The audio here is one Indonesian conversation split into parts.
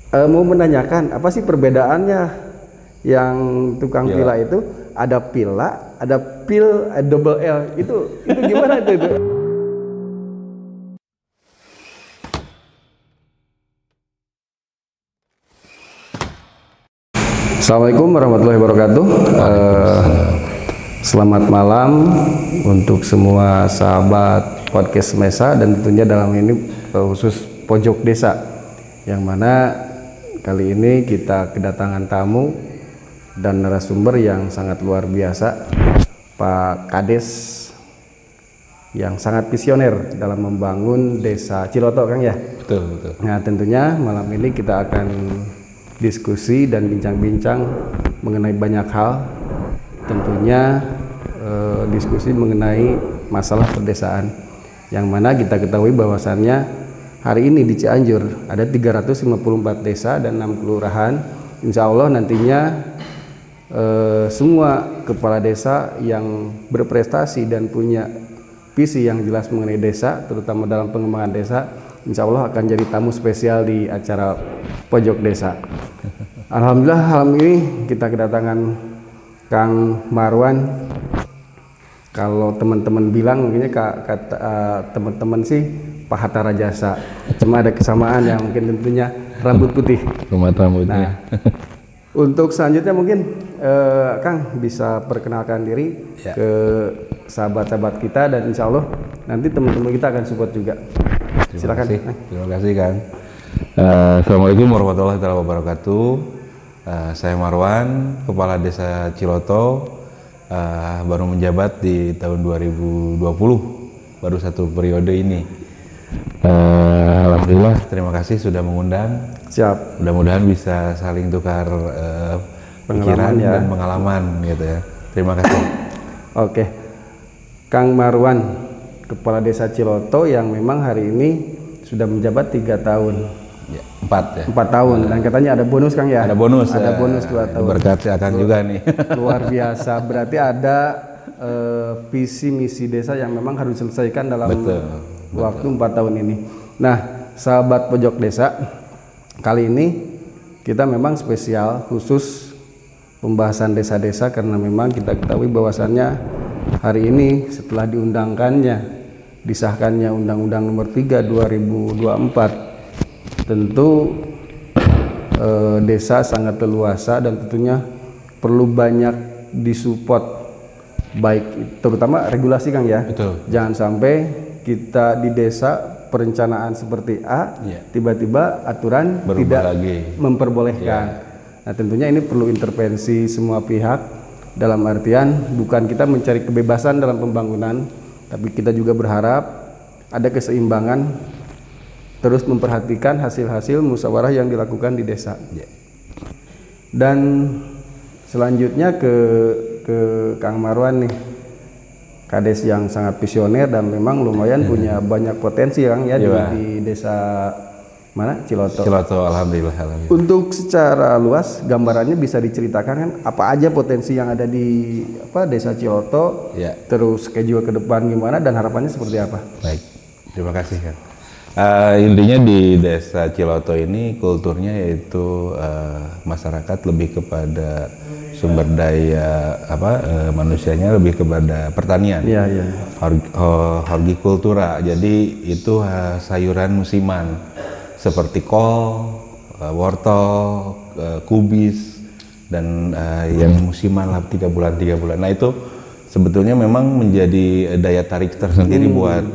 Mau menanyakan apa sih perbedaannya yang tukang Pila. pila itu ada pila, ada pil, double L itu gimana itu? Assalamualaikum warahmatullahi wabarakatuh. Selamat malam untuk semua sahabat podcast Mesa dan tentunya dalam ini khusus pojok desa, yang mana kali ini kita kedatangan tamu dan narasumber yang sangat luar biasa, Pak Kades, yang sangat visioner dalam membangun desa Ciloto, Kang ya. Betul, betul. Nah, tentunya malam ini kita akan diskusi dan bincang-bincang mengenai banyak hal, tentunya diskusi mengenai masalah perdesaan, yang mana kita ketahui bahwasannya hari ini di Cianjur ada 354 desa dan 6 kelurahan. Insya Allah nantinya semua kepala desa yang berprestasi dan punya visi yang jelas mengenai desa, terutama dalam pengembangan desa, insya Allah akan jadi tamu spesial di acara Pojok Desa. Alhamdulillah malam ini kita kedatangan Kang Marwan. Kalau teman-teman bilang mungkinnya kata teman-teman sih Pak Hatta Rajasa, cuma ada kesamaan yang mungkin tentunya rambut putih. Rambutnya. Nah, untuk selanjutnya mungkin Kang bisa perkenalkan diri ke sahabat-sahabat kita, dan insya Allah nanti teman-teman kita akan support juga. Silakan. Terima kasih Kang. Assalamualaikum warahmatullahi wabarakatuh. Saya Marwan, Kepala Desa Ciloto, baru menjabat di tahun 2020, baru satu periode ini. Alhamdulillah, terima kasih sudah mengundang. Siap. Mudah-mudahan bisa saling tukar pikiran dan pengalaman gitu ya. Terima kasih. Oke, Kang Marwan, Kepala Desa Ciloto yang memang hari ini sudah menjabat 3 tahun. Ya, 4 tahun, dan katanya ada bonus, Kang ya? Ada bonus. Ada bonus 2 tahun. Berkat akan juga nih. Luar biasa. Berarti ada visi misi desa yang memang harus diselesaikan dalam waktu 4 tahun ini. Nah, sahabat Pojok Desa, kali ini kita memang spesial khusus pembahasan desa-desa, karena memang kita ketahui bahwasannya hari ini setelah disahkannya Undang-Undang Nomor 3 2024, tentu desa sangat leluasa dan tentunya perlu banyak disupport, baik terutama regulasi, Kang ya. Betul. Jangan sampai kita di desa perencanaan seperti A, tiba-tiba aturan berubah tidak lagi memperbolehkan. Nah, tentunya ini perlu intervensi semua pihak, dalam artian bukan kita mencari kebebasan dalam pembangunan, tapi kita juga berharap ada keseimbangan, terus memperhatikan hasil-hasil musyawarah yang dilakukan di desa. Dan selanjutnya ke Kang Marwan nih, Kades yang sangat visioner dan memang lumayan punya banyak potensi, Kang ya, di desa mana? Ciloto. Alhamdulillah. Untuk secara luas gambarannya bisa diceritakan kan apa aja potensi yang ada di desa Ciloto, terus schedule ke depan gimana dan harapannya seperti apa? Baik, terima kasih kan. Intinya di desa Ciloto ini kulturnya yaitu masyarakat lebih kepada sumber daya manusianya lebih kepada pertanian. Hortikultura. Jadi itu sayuran musiman seperti kol, wortel, kubis, dan yang musiman lah 3 bulan. Nah itu sebetulnya memang menjadi daya tarik tersendiri buat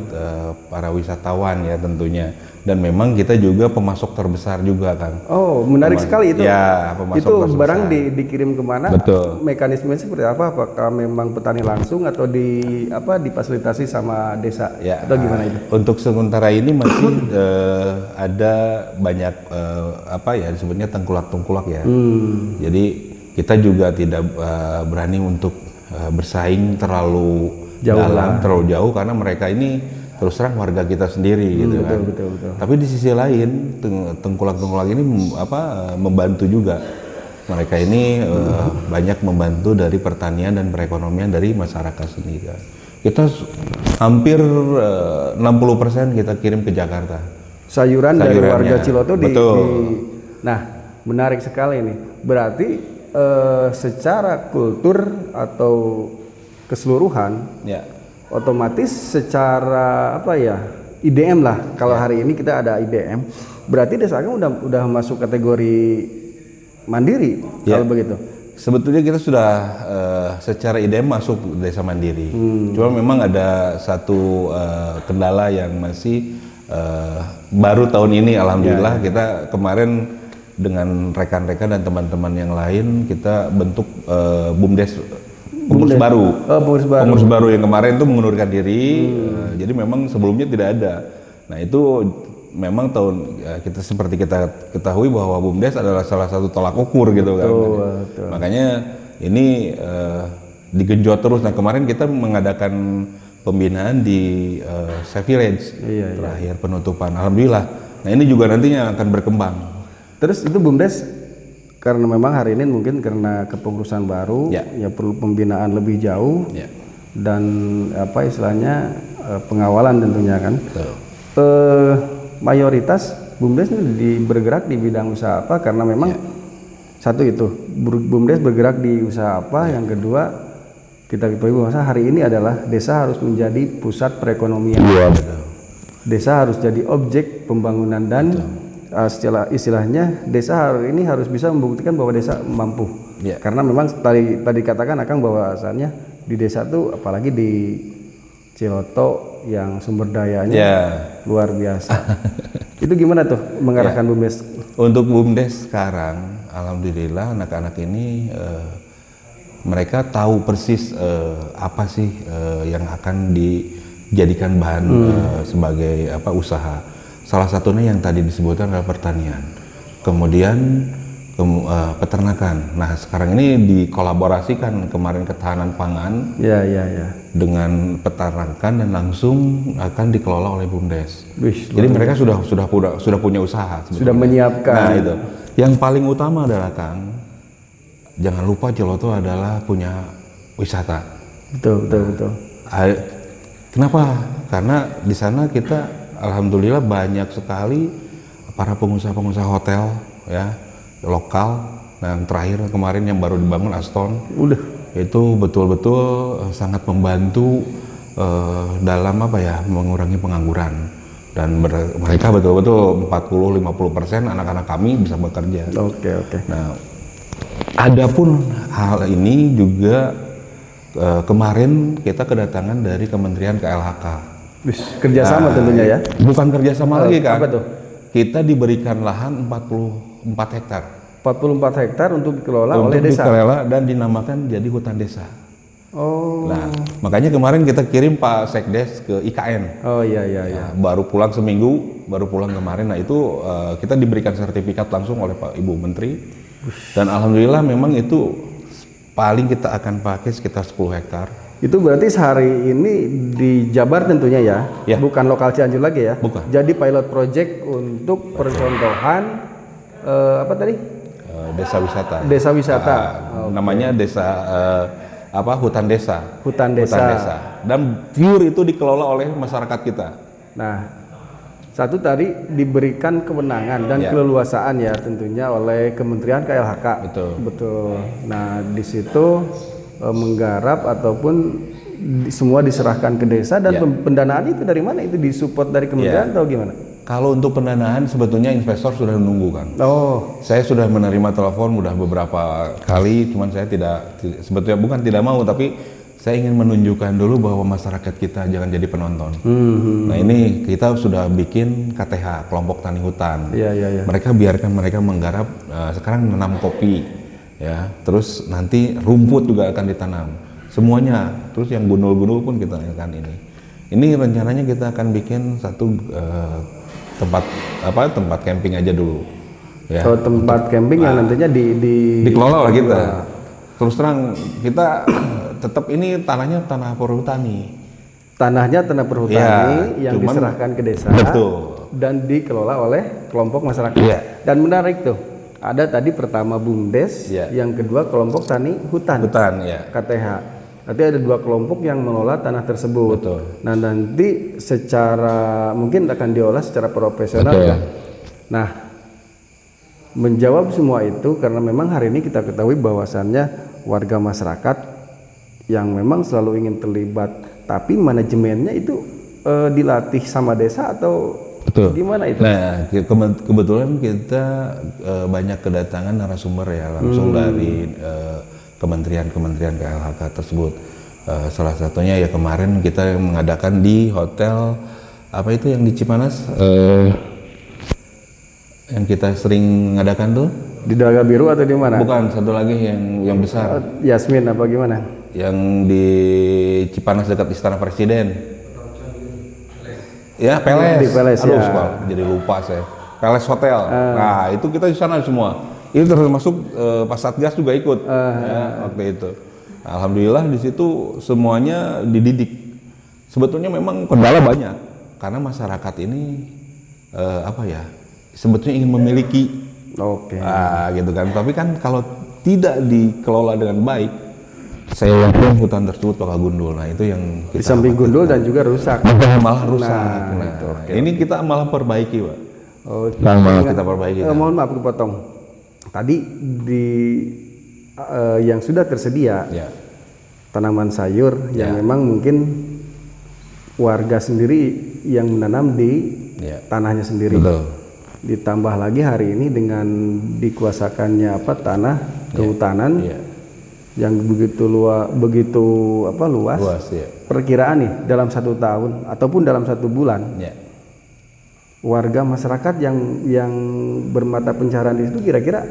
para wisatawan ya tentunya, dan memang kita juga pemasok terbesar juga, Kang. Oh, menarik sekali itu. Ya, pemasok itu terbesar. Barang dikirim kemana? Betul. Mekanismenya seperti apa? Apakah memang petani langsung atau difasilitasi sama desa? Atau gimana itu? Untuk sementara ini masih ada banyak disebutnya tengkulak-tengkulak ya. Jadi kita juga tidak berani untuk bersaing terlalu terlalu jauh, karena mereka ini terus terang warga kita sendiri gitu kan. Betul. Tapi di sisi lain tengkulak-tengkulak ini membantu juga. Mereka ini banyak membantu dari pertanian dan perekonomian dari masyarakat sendiri. Kita hampir 60% kita kirim ke Jakarta. Sayuran dari warga Ciloto Nah, menarik sekali nih. Berarti secara kultur atau keseluruhan, Ya. otomatis secara apa ya, IDM lah. Kalau hari ini kita ada IDM, berarti Desa Agang udah masuk kategori mandiri kalau begitu. Sebetulnya kita sudah secara IDM masuk desa mandiri. Cuma memang ada satu kendala yang masih baru tahun ini, alhamdulillah kita kemarin dengan rekan-rekan dan teman-teman yang lain kita bentuk BUMDes pengurus baru. Pengurus baru yang kemarin itu mengundurkan diri. Jadi memang sebelumnya tidak ada. Nah itu memang kita seperti kita ketahui bahwa BUMDes adalah salah satu tolak ukur gitu kan. Betul. Makanya ini digenjot terus. Nah kemarin kita mengadakan pembinaan di Safe Village terakhir penutupan. Alhamdulillah. Nah ini juga nantinya akan berkembang. Terus itu BUMDes karena memang hari ini mungkin karena kepengurusan baru ya perlu pembinaan lebih jauh dan apa istilahnya pengawalan tentunya kan. Mayoritas BUMDes ini bergerak di bidang usaha apa? Karena memang satu itu BUMDes bergerak di usaha apa, yang kedua kita ketahui bahwa hari ini adalah desa harus menjadi pusat perekonomian. Desa harus jadi objek pembangunan dan istilahnya desa hari ini harus bisa membuktikan bahwa desa mampu. Karena memang tadi katakan Akang bahwasannya di desa tuh apalagi di Ciloto yang sumber dayanya luar biasa. Itu gimana tuh mengarahkan BUMDes? Untuk BUMDes sekarang, alhamdulillah anak-anak ini mereka tahu persis apa sih yang akan dijadikan bahan sebagai usaha. Salah satunya yang tadi disebutkan adalah pertanian, kemudian peternakan. Nah sekarang ini dikolaborasikan kemarin ketahanan pangan dengan peternakan dan langsung akan dikelola oleh BUMDes. Jadi mereka sudah punya usaha. Sudah menyiapkan. Nah itu. Yang paling utama adalah Kang, jangan lupa Ciloto adalah punya wisata. Betul. Kenapa? Karena di sana kita alhamdulillah banyak sekali para pengusaha-pengusaha hotel lokal. Nah, yang terakhir kemarin yang baru dibangun Aston, itu betul-betul sangat membantu dalam mengurangi pengangguran, dan mereka betul-betul 40-50% anak-anak kami bisa bekerja. Oke. Nah, adapun hal ini juga kemarin kita kedatangan dari Kementerian KLHK. Kerjasama tentunya ya? Bukan kerjasama lagi Kang. Apa tuh? Kita diberikan lahan 44 hektar. 44 hektar untuk dikelola oleh desa? Dikelola dan dinamakan jadi hutan desa. Oh. Nah, makanya kemarin kita kirim Pak Sekdes ke IKN. Oh iya. Nah, baru pulang seminggu, baru pulang kemarin. Nah itu kita diberikan sertifikat langsung oleh Pak Ibu Menteri. Dan alhamdulillah memang itu paling kita akan pakai sekitar 10 hektar. Itu berarti sehari ini di Jabar tentunya ya? Bukan lokal Cianjur lagi ya? Bukan. Jadi pilot project untuk percontohan apa tadi? Desa wisata. Desa wisata. Namanya desa hutan desa. Hutan desa. Dan pure itu dikelola oleh masyarakat kita. Nah, satu tadi diberikan kewenangan dan keleluasaan ya tentunya oleh Kementerian KLHK. Betul. Nah, di situ menggarap ataupun semua diserahkan ke desa dan pendanaan itu dari mana? Itu disupport dari kementerian atau gimana? Kalau untuk pendanaan sebetulnya investor sudah menunggu kan. Saya sudah menerima telepon udah beberapa kali, cuman saya sebetulnya bukan tidak mau, tapi saya ingin menunjukkan dulu bahwa masyarakat kita jangan jadi penonton. Nah ini kita sudah bikin KTH, kelompok tani hutan. Mereka biarkan mereka menggarap, sekarang menanam kopi, terus nanti rumput juga akan ditanam. Semuanya, terus yang gundul-gundul pun kita akan ini. Ini rencananya kita akan bikin satu tempat camping aja dulu. Tempat camping yang nantinya dikelola oleh kita. Terus terang kita tetap ini tanahnya tanah perhutani. Tanahnya tanah perhutani yang diserahkan ke desa. Dan dikelola oleh kelompok masyarakat. Dan menarik tuh. Ada tadi pertama BUMDes, yang kedua kelompok tani hutan. KTH. Nanti ada dua kelompok yang mengelola tanah tersebut. Nah nanti secara mungkin akan diolah secara profesional. Nah menjawab semua itu karena memang hari ini kita ketahui bahwasannya warga masyarakat yang memang selalu ingin terlibat, tapi manajemennya itu dilatih sama desa atau Betul. gimana itu? Nah, kebetulan kita banyak kedatangan narasumber ya langsung dari kementerian-kementerian KLHK tersebut. Salah satunya ya kemarin kita mengadakan di hotel apa itu yang di Cipanas, yang kita sering mengadakan tuh. Di Daga Biru atau di mana? Bukan, satu lagi yang besar. Yasmin apa gimana? Yang di Cipanas dekat Istana Presiden. Ya, Peles. Di Peles, aduh, ya. jadi lupa saya. Peles Hotel. Nah, itu kita di sana semua. Itu termasuk Pak Satgas juga ikut ya, waktu itu. Alhamdulillah di situ semuanya dididik. Sebetulnya memang kendala banyak karena masyarakat ini apa ya? Sebetulnya ingin memiliki. Oke. Gitu kan. Tapi kan kalau tidak dikelola dengan baik, saya yakin hutan tersebut bakal gundul. Nah, itu yang Di samping gundul dan juga rusak. malah rusak. Nah, itu, oke. ini kita malah perbaiki, Pak. Oh, Malah kita perbaiki. mohon maaf dipotong. Tadi di yang sudah tersedia Ya. tanaman sayur yang Ya. memang mungkin warga sendiri yang menanam di Ya. tanahnya sendiri. Betul. Ditambah lagi hari ini dengan dikuasakannya tanah kehutanan Ya. yang begitu luas, Luas ya. Perkiraan nih dalam 1 tahun ataupun dalam 1 bulan Ya. warga masyarakat yang bermata pencaharian di situ kira-kira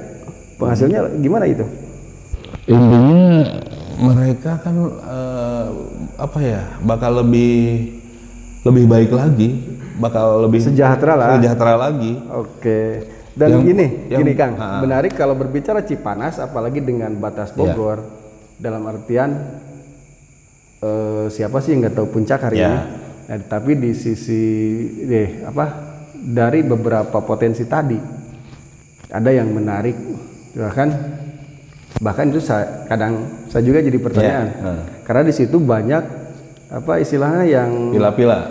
penghasilnya gimana itu? Intinya mereka kan apa ya, bakal lebih baik lagi, bakal lebih Sejahtera lagi. lagi. Oke. Dan Yang- gini Kang, menarik kalau berbicara Cipanas, apalagi dengan batas Bogor, dalam artian siapa sih yang nggak tahu puncak hari Ya. ini? Nah, tapi di sisi dari beberapa potensi tadi, ada yang menarik, bahkan itu kadang saya juga jadi pertanyaan, karena di situ banyak istilahnya yang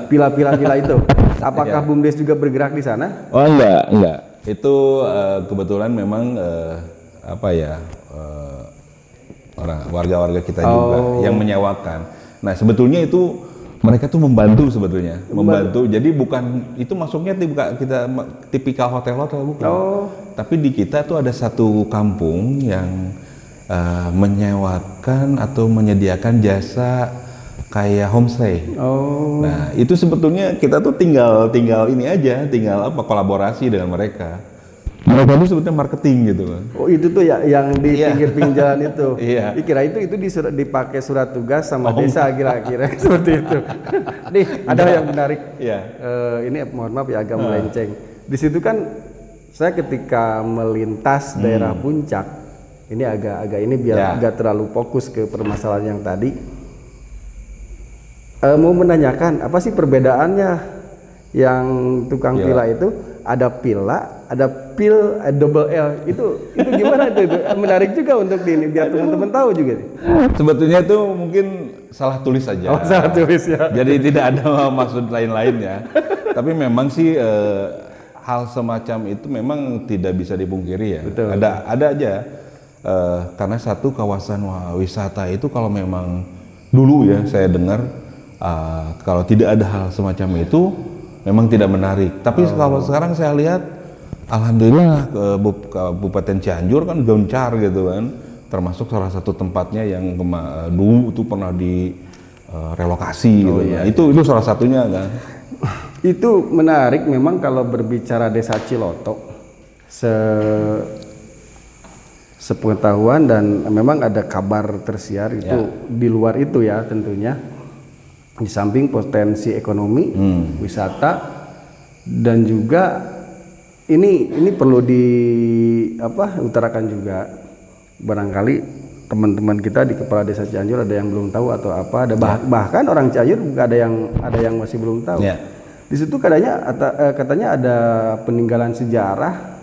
pila-pila itu. Apakah BUMDes juga bergerak di sana? Oh enggak. Itu kebetulan memang warga-warga kita juga yang menyewakan. Nah, sebetulnya itu mereka tuh membantu sebetulnya, membantu. Jadi bukan itu masuknya kita tipikal hotel-hotel bukan. Tapi di kita tuh ada satu kampung yang menyewakan atau menyediakan jasa kayak homestay. Nah, itu sebetulnya kita tuh tinggal ini aja, tinggal kolaborasi dengan mereka. Mereka itu sebetulnya marketing gitu kan. Oh, itu tuh ya yang di pinggir-pinggir jalan itu. Iya. Dikira itu dipakai surat tugas sama desa kira-kira seperti itu. Nih, ada yang menarik. Iya. Ini mohon maaf ya agak melenceng. Di situ kan saya ketika melintas daerah puncak, ini agak ini biar agak terlalu fokus ke permasalahan yang tadi. Mau menanyakan apa sih perbedaannya yang tukang pila itu ada pila, ada pil, double L itu gimana itu? Menarik juga untuk ini biar teman-teman tahu juga. Sebetulnya itu mungkin salah tulis saja. Oh, salah tulis ya. Jadi tidak ada maksud lain-lain ya. Tapi memang sih hal semacam itu memang tidak bisa dipungkiri ya. Betul. Ada aja. Karena satu kawasan wisata itu kalau memang dulu ya saya dengar kalau tidak ada hal semacam itu memang tidak menarik. Tapi kalau sekarang saya lihat, alhamdulillah Kabupaten Cianjur kan gencar gitu kan, termasuk salah satu tempatnya yang dulu itu pernah direlokasi gitu. Iya. Itu salah satunya kan. Itu menarik memang kalau berbicara Desa Ciloto. Sepengetahuan dan memang ada kabar tersiar itu di luar itu ya tentunya. Di samping potensi ekonomi, wisata, dan juga ini perlu diutarakan juga. Barangkali teman-teman kita di Kepala Desa Cianjur ada yang belum tahu atau apa, ada bahkan orang Cianjur ada yang masih belum tahu. Di situ katanya ada peninggalan sejarah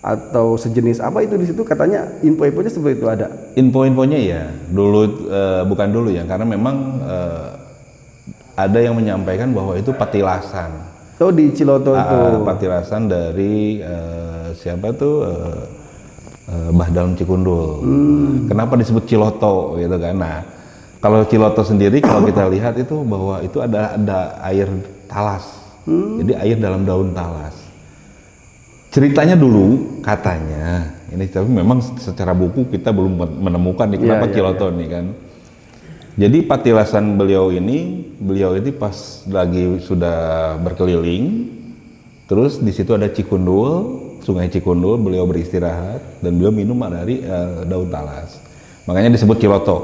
atau sejenis apa itu di situ, katanya info-infonya seperti itu ada. Info-infonya ya dulu bukan dulu ya, karena memang ada yang menyampaikan bahwa itu patilasan. Oh, di Ciloto itu. Patilasan dari siapa tuh Mbah Dalem Cikundul. Kenapa disebut Ciloto gitu kan? Nah, kalau Ciloto sendiri kalau kita lihat itu bahwa itu ada air talas. Jadi air dalam daun talas. Ceritanya dulu katanya ini, tapi memang secara buku kita belum menemukan nih kenapa Ciloto nih kan. Jadi patilasan beliau ini pas lagi sudah berkeliling, terus di situ ada Cikundul, Sungai Cikundul, beliau beristirahat dan beliau minum dari daun talas. Makanya disebut Ciloto.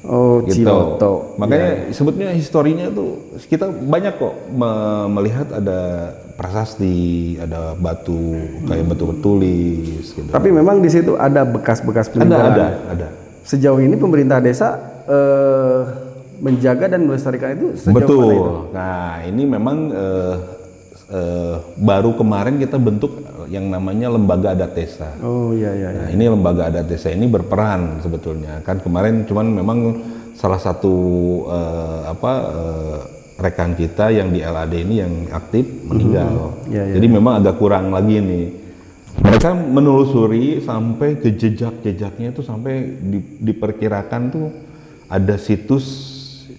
Oh, gitu. Ciloto. Makanya sebetulnya historinya tuh kita banyak kok melihat ada prasasti, ada batu kayak batu bertulis gitu. Tapi memang di situ ada bekas-bekas peninggalan. Ada. Sejauh ini pemerintah desa menjaga dan melestarikan itu sejauh Betul. mana itu? Nah, ini memang baru kemarin kita bentuk yang namanya Lembaga Adat Desa. Oh iya. Nah, ini Lembaga Adat Desa ini berperan sebetulnya. Kan kemarin cuman memang salah satu rekan kita yang di LAD ini yang aktif meninggal. Jadi memang agak kurang lagi nih. Mereka menelusuri sampai ke jejak-jejaknya itu sampai diperkirakan tuh ada situs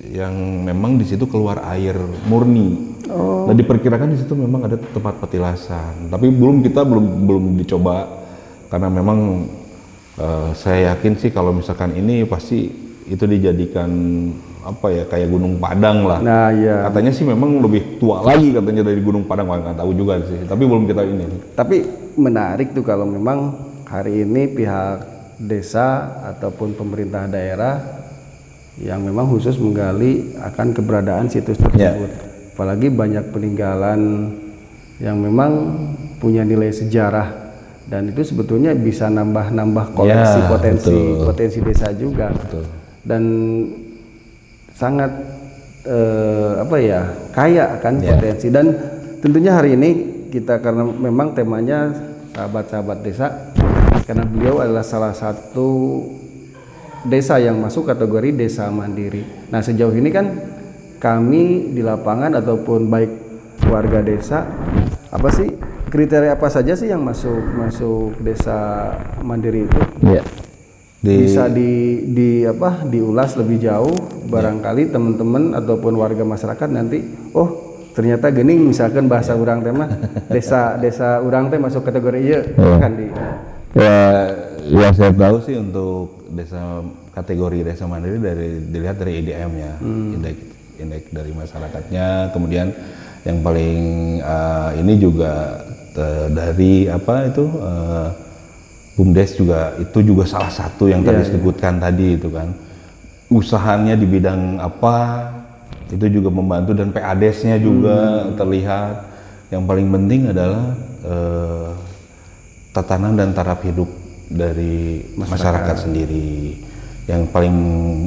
yang memang di situ keluar air murni. Nah, diperkirakan di situ memang ada tempat petilasan. Tapi kita belum dicoba karena memang saya yakin sih kalau misalkan ini pasti itu dijadikan kayak Gunung Padang lah. Nah, iya. Katanya sih memang lebih tua lagi katanya dari Gunung Padang, nggak tahu juga sih. Tapi belum kita ini. Tapi menarik tuh kalau memang hari ini pihak desa ataupun pemerintah daerah yang memang khusus menggali akan keberadaan situs tersebut. Apalagi banyak peninggalan yang memang punya nilai sejarah dan itu sebetulnya bisa nambah koleksi potensi desa juga. Betul. Dan sangat kaya akan potensi. Dan tentunya hari ini kita karena memang temanya sahabat-sahabat desa, karena beliau adalah salah satu desa yang masuk kategori desa mandiri. Nah, sejauh ini kan kami di lapangan ataupun baik warga desa, kriteria apa saja sih yang masuk desa mandiri itu? Bisa diulas lebih jauh, barangkali teman-teman ataupun warga masyarakat nanti ternyata gini, misalkan bahasa urang teh mah desa urang teh masuk kategori ieu kan di Ya saya tahu sih untuk kategori desa mandiri dilihat dari IDM ya, indeks dari masyarakatnya, kemudian yang paling ini juga dari BUMDes juga itu juga salah satu yang tadi disebutkan tadi itu kan, usahanya di bidang apa itu juga membantu dan PADES-nya juga terlihat. Yang paling penting adalah tatanan dan taraf hidup dari masyarakat sendiri. Yang paling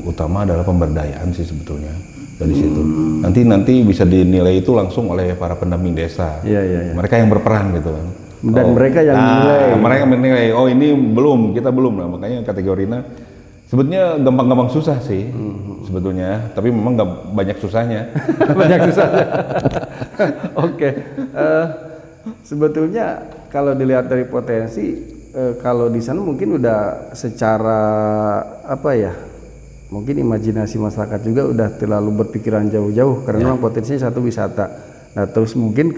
utama adalah pemberdayaan sih sebetulnya dari situ. Nanti bisa dinilai itu langsung oleh para pendamping desa. Mereka yang berperan gitu kan. Dan mereka yang menilai. Mereka menilai. Oh ini kita belum lah. Makanya kategorinya sebetulnya gampang-gampang susah sih sebetulnya. Tapi memang nggak banyak susahnya. Banyak susahnya. Oke. Sebetulnya kalau dilihat dari potensi, kalau di sana mungkin udah secara mungkin imajinasi masyarakat juga udah terlalu berpikiran jauh-jauh karena memang potensinya satu wisata. Nah, terus mungkin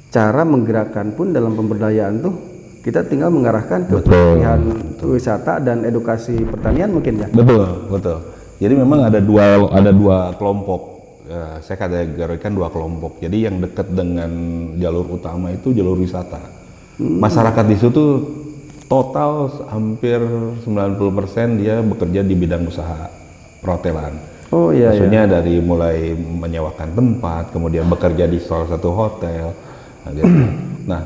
cara menggerakkan pun dalam pemberdayaan tuh kita tinggal mengarahkan ke pelatihan wisata dan edukasi pertanian mungkin ya. Betul. Jadi memang ada dua kelompok. Saya kategorikan dua kelompok. Jadi yang dekat dengan jalur utama itu jalur wisata. Masyarakat di situ total hampir 90% dia bekerja di bidang usaha perhotelan. Maksudnya dari mulai menyewakan tempat, kemudian bekerja di salah satu hotel. Nah,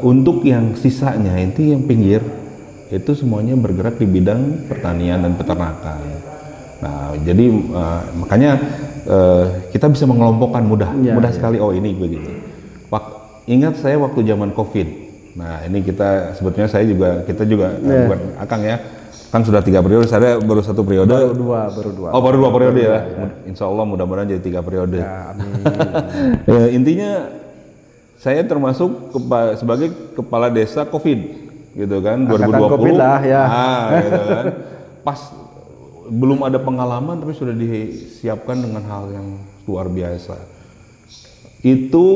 untuk yang sisanya itu yang pinggir itu semuanya bergerak di bidang pertanian dan peternakan. Nah, jadi makanya kita bisa mengelompokkan mudah sekali. Oh ini begitu. Ingat saya waktu zaman COVID. Nah ini kita sebetulnya kita juga bukan Akang ya. Kan sudah 3 periode, saya baru 1 periode. Baru dua. Oh baru 2 periode ya. Insya Allah mudah-mudahan jadi 3 periode. Ya, amin. Intinya saya termasuk sebagai kepala desa COVID gitu kan, Angkatan 2020 COVID lah ya. Gitu kan. Pas belum ada pengalaman tapi sudah disiapkan dengan hal yang luar biasa. Itu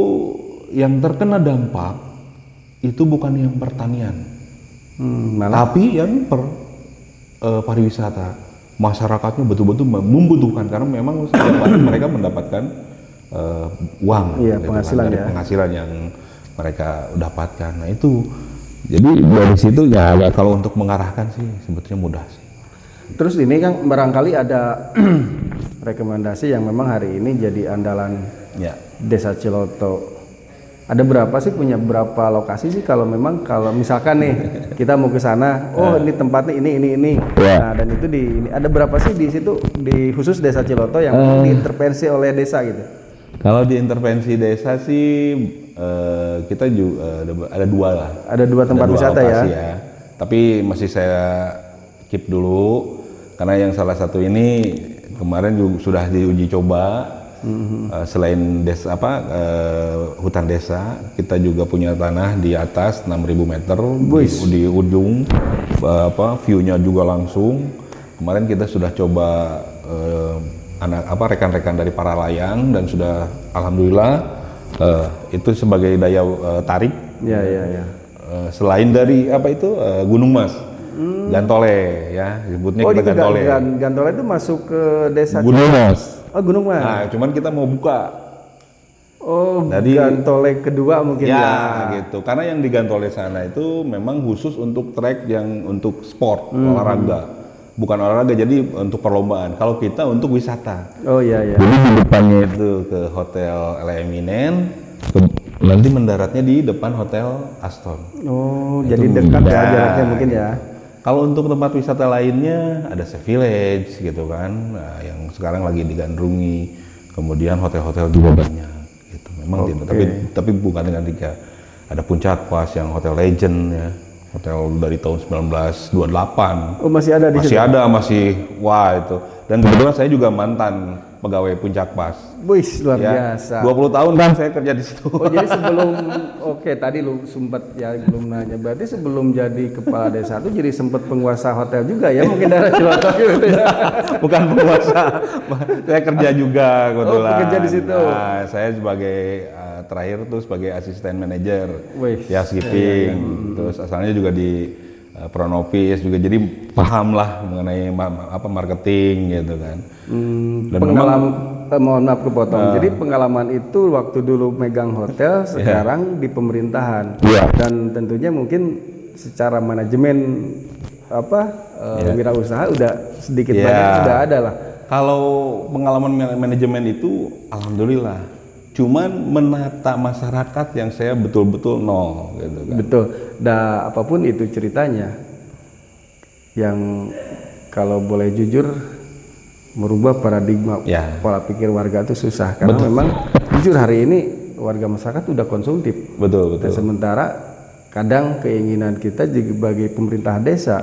yang terkena dampak itu bukan yang pertanian, tapi yang pariwisata. Masyarakatnya betul-betul membutuhkan karena memang setiap hari mereka mendapatkan uang, iya, gitu penghasilan kan, dari ya. penghasilan yang mereka dapatkan. Nah itu, jadi dari situ ya kalau untuk mengarahkan sih sebetulnya mudah sih. Terus ini kan barangkali ada rekomendasi yang memang hari ini jadi andalan Ya. Desa Ciloto. Ada berapa sih, punya berapa lokasi sih kalau memang kalau misalkan nih kita mau ke sana, oh ini tempatnya ini. Ya. Nah, dan itu ini ada berapa sih di situ di khusus Desa Ciloto yang diintervensi oleh desa gitu? Kalau di intervensi desa sih kita juga ada 2 lah. Ada 2 tempat wisata lokasi ya. Tapi masih saya keep dulu karena yang salah satu ini kemarin juga sudah diuji coba. Selain desa hutan desa, kita juga punya tanah di atas 6.000 meter di ujung, view-nya juga langsung. Kemarin kita sudah coba rekan-rekan dari para layang dan sudah alhamdulillah itu sebagai daya tarik. Ya. Selain dari Gunung Mas, Gantole ya, sebutnya kita Gantole. Gantole itu masuk ke desa Gunung Mas. Oh, Gunung Mas. Nah, cuman kita mau buka. Oh, jadi Gantole kedua mungkin ya. Gitu. Karena yang di Gantole sana itu memang khusus untuk trek yang untuk sport, olahraga. Bukan olahraga, jadi untuk perlombaan. Kalau kita untuk wisata. Oh iya. Jadi di depannya itu ke Hotel Le Eminent, nanti mendaratnya di depan Hotel Aston. Oh, itu jadi dekat ya jaraknya mungkin ya. Kalau untuk tempat wisata lainnya ada Safe Village gitu kan, nah, yang sekarang lagi digandrungi. Kemudian hotel-hotel juga banyak gitu. Memang tidak, tapi bukan dengan 3. Ada Puncak Pas yang Hotel Legend ya. Hotel dari tahun 1928. Oh, masih ada di situ? Masih ada, wah itu. Dan kebetulan saya juga mantan pegawai Puncak Pas. Wih, luar biasa. 20 tahun kan saya kerja di situ. Oh, jadi sebelum tadi lu sempat ya belum nanya. Berarti sebelum jadi kepala desa itu jadi sempat penguasa hotel juga ya, mungkin daerah Ciloto gitu ya. Bukan penguasa. Saya kerja juga kebetulan. Oh, kerja di situ. Nah, saya sebagai terakhir tuh sebagai asisten manajer. Ya, skipping. Terus asalnya juga di Pronovis juga, jadi paham lah mengenai marketing gitu kan. Dan pengalaman mohon maaf kepotong. Jadi pengalaman itu waktu dulu megang hotel, sekarang di pemerintahan. Dan tentunya mungkin secara manajemen wirausaha udah sedikit banyak sudah ada lah. Kalau pengalaman manajemen itu alhamdulillah. Cuman menata masyarakat yang saya betul-betul nol gitu kan. Betul. Apapun itu ceritanya, yang kalau boleh jujur merubah paradigma pola pikir warga itu susah karena memang jujur hari ini warga masyarakat udah konsumtif. Betul. Dan sementara kadang keinginan kita sebagai pemerintah desa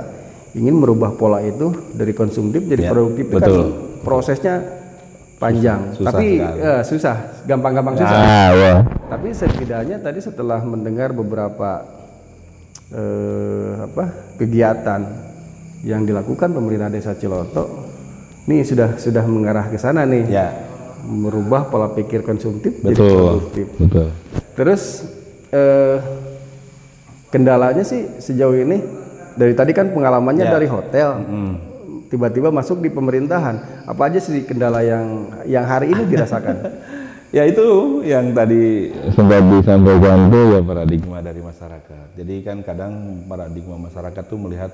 ingin merubah pola itu dari konsumtif jadi produktif. Kan prosesnya panjang, tapi susah, gampang-gampang susah. Tapi setidaknya tadi setelah mendengar beberapa kegiatan yang dilakukan pemerintah Desa Ciloto, ini sudah mengarah ke sana nih, merubah pola pikir konsumtif jadi produktif. Terus kendalanya sih sejauh ini dari tadi kan pengalamannya dari hotel. Tiba-tiba masuk di pemerintahan, apa aja sih kendala yang hari ini dirasakan? Ya itu yang tadi sempat disampaikan tuh ya paradigma dari masyarakat. Jadi kan kadang paradigma masyarakat tuh melihat,